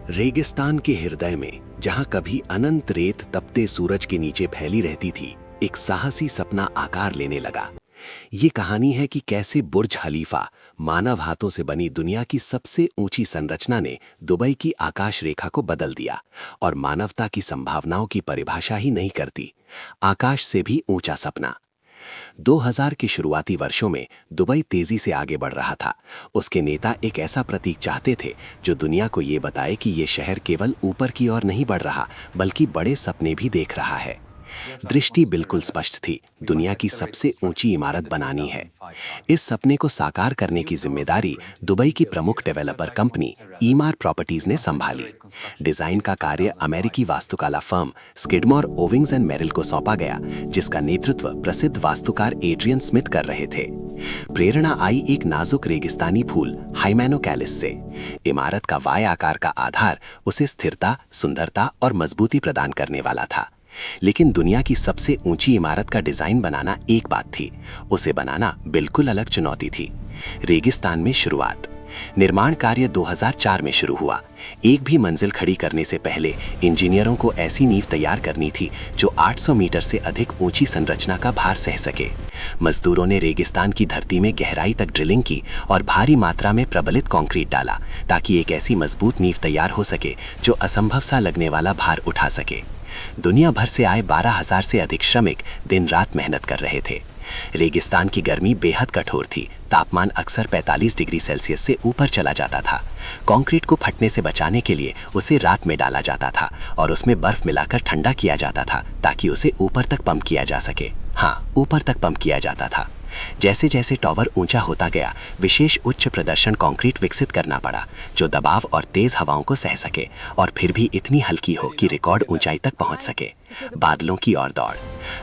रेगिस्तान के हृदय में, जहां कभी अनंत रेत तपते सूरज के नीचे फैली रहती थी, एक साहसी सपना आकार लेने लगा। ये कहानी है कि कैसे बुर्ज खलीफा, मानव हाथों से बनी दुनिया की सबसे ऊंची संरचना, ने दुबई की आकाश रेखा को बदल दिया और मानवता की संभावनाओं की परिभाषा ही नहीं करती, आकाश से भी ऊंचा सपना। 2000 के शुरुआती वर्षों में दुबई तेजी से आगे बढ़ रहा था। उसके नेता एक ऐसा प्रतीक चाहते थे जो दुनिया को ये बताए कि ये शहर केवल ऊपर की ओर नहीं बढ़ रहा, बल्कि बड़े सपने भी देख रहा है। दृष्टि बिल्कुल स्पष्ट थी, दुनिया की सबसे ऊंची इमारत बनानी है। इस सपने को साकार करने की जिम्मेदारी दुबई की प्रमुख डेवलपर कंपनी ईमार प्रॉपर्टीज ने संभाली। डिजाइन का कार्य अमेरिकी वास्तुकला firm Skidmore, Owings and Merrill को सौंपा गया, जिसका नेतृत्व प्रसिद्ध वास्तुकार एड्रियन स्मिथ कर रहे थे। प्रेरणा आई एक नाजुक रेगिस्तानी फूल हाइमेनोकैलिस से। इमारत का वाय आकार का आधार उसे स्थिरता, सुंदरता और मजबूती प्रदान करने वाला था। लेकिन दुनिया की सबसे ऊंची इमारत का डिजाइन बनाना एक बात थी, उसे बनाना बिल्कुल अलग चुनौती थी। रेगिस्तान में शुरुआत। निर्माण कार्य 2004 में शुरू हुआ। एक भी मंजिल खड़ी करने से पहले इंजीनियरों को ऐसी नींव तैयार करनी थी जो 800 मीटर से अधिक ऊंची संरचना का भार सह सके। मजदूरों ने रेगिस्तान की धरती में गहराई तक ड्रिलिंग की और भारी मात्रा में प्रबलित कंक्रीट डाला, ताकि एक ऐसी मजबूत नींव तैयार हो सके जो असंभव सा लगने वाला भार उठा सके। दुनिया भर से आए 12,000 से अधिक श्रमिक दिन रात मेहनत कर रहे थे। रेगिस्तान की गर्मी बेहद कठोर थी, तापमान अक्सर 45 डिग्री सेल्सियस से ऊपर चला जाता था। कंक्रीट को फटने से बचाने के लिए उसे रात में डाला जाता था और उसमें बर्फ मिलाकर ठंडा किया जाता था, ताकि उसे ऊपर तक पंप किया जा सके। हाँ, ऊपर तक पंप किया जाता था। जैसे जैसे टॉवर ऊंचा होता गया, विशेष उच्च प्रदर्शन कंक्रीट विकसित करना पड़ा, जो दबाव और तेज हवाओं को सह सके और फिर भी इतनी हल्की हो कि रिकॉर्ड ऊंचाई तक पहुंच सके। बादलों की ओर दौड़।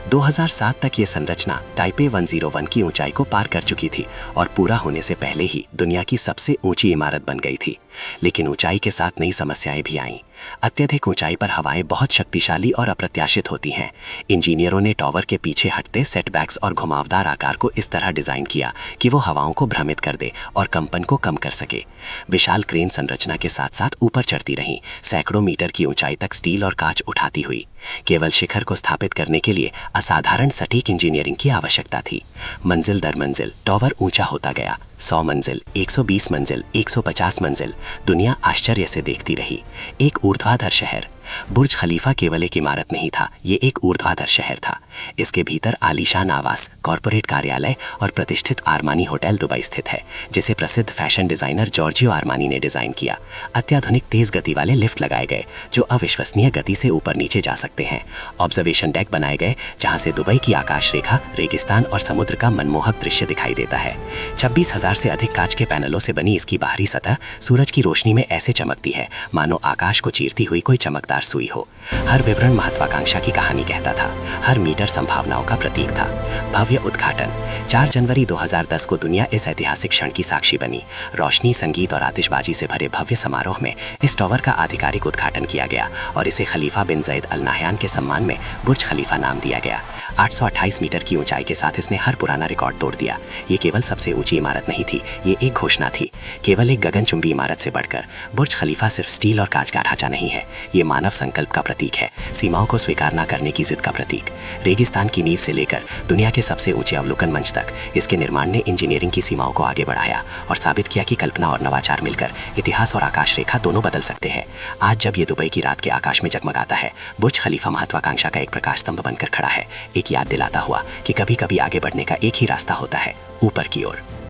2007 तक ये संरचना टाइपे 101 की ऊंचाई को पार कर चुकी थी और पूरा होने से पहले ही दुनिया की सबसे ऊंची इमारत बन गई थी। लेकिन ऊंचाई के साथ नई समस्याएं भी आईं। अत्यधिक ऊंचाई पर हवाएं बहुत शक्तिशाली और अप्रत्याशित होती हैं। इंजीनियरों ने टॉवर के पीछे हटते सेटबैक्स और घुमावदार आकार को इस तरह डिजाइन किया कि वो हवाओं को भ्रमित कर दे और कंपन को कम कर सके। विशाल क्रेन संरचना के साथ साथ ऊपर चढ़ती रहीं, सैकड़ों मीटर की ऊंचाई तक स्टील और कांच उठाती हुई। केवल शिखर को स्थापित करने के लिए असाधारण सटीक इंजीनियरिंग की आवश्यकता थी। मंजिल दर मंजिल टॉवर ऊंचा होता गया। 100 मंजिल, 120 मंजिल, 150 मंजिल। दुनिया आश्चर्य से देखती रही। एक ऊर्ध्वाधर शहर। बुर्ज खलीफा केवल एक इमारत नहीं था, ये एक ऊर्ध्वाधर शहर था। इसके भीतर आलीशान आवास, कॉरपोरेट कार्यालय और प्रतिष्ठित आर्मानी होटल दुबई स्थित है, जिसे प्रसिद्ध फैशन डिजाइनर जॉर्जियो आर्मानी ने डिजाइन किया। अत्याधुनिक तेज गति वाले लिफ्ट लगाए गए, जो अविश्वसनीय गति से ऊपर नीचे जा सकते हैं। ऑब्जर्वेशन डेक बनाए गए, जहां से दुबई की आकाश रेखा, रेगिस्तान और समुद्र का मनमोहक दृश्य दिखाई देता है। 26,000 से अधिक कांच के पैनलों से बनी इसकी बाहरी सतह सूरज की रोशनी में ऐसे चमकती है मानो आकाश को चीरती हुई कोई चमकदार सुई हो। हर विवरण महत्वाकांक्षा की कहानी कहता था, हर मीटर संभावनाओं का प्रतीक था। भव्य उद्घाटन। 4 जनवरी 2010 को दुनिया इस ऐतिहासिक क्षण की साक्षी बनी। रोशनी, संगीत और आतिशबाजी से भरे भव्य समारोह में इस टॉवर का आधिकारिक उद्घाटन किया गया और इसे खलीफा बिन जैद अल नाह्यान के सम्मान में बुर्ज खलीफा नाम दिया गया। 828 मीटर की ऊंचाई के साथ इसने हर पुराना रिकॉर्ड तोड़ दिया। ये केवल सबसे ऊंची इमारत नहीं थी, ये एक घोषणा थी। केवल एक गगनचुंबी इमारत से बढ़कर बुर्ज खलीफा सिर्फ स्टील और कांच का ढांचा नहीं है, ये मानव संकल्प का प्रतीक है, सीमाओं को स्वीकार न करने की जिद का प्रतीक। रेगिस्तान की नींव से लेकर दुनिया के सबसे ऊंचे अवलोकन मंच तक इसके निर्माण ने इंजीनियरिंग की सीमाओं को आगे बढ़ाया और साबित किया कि कल्पना और नवाचार मिलकर इतिहास और आकाश रेखा दोनों बदल सकते हैं। आज जब ये दुबई की रात के आकाश में जगमगाता है, बुर्ज खलीफा महत्वाकांक्षा का एक प्रकाश स्तंभ बनकर खड़ा है, एक याद दिलाता हुआ कि कभी कभी आगे बढ़ने का एक ही रास्ता होता है, ऊपर की ओर।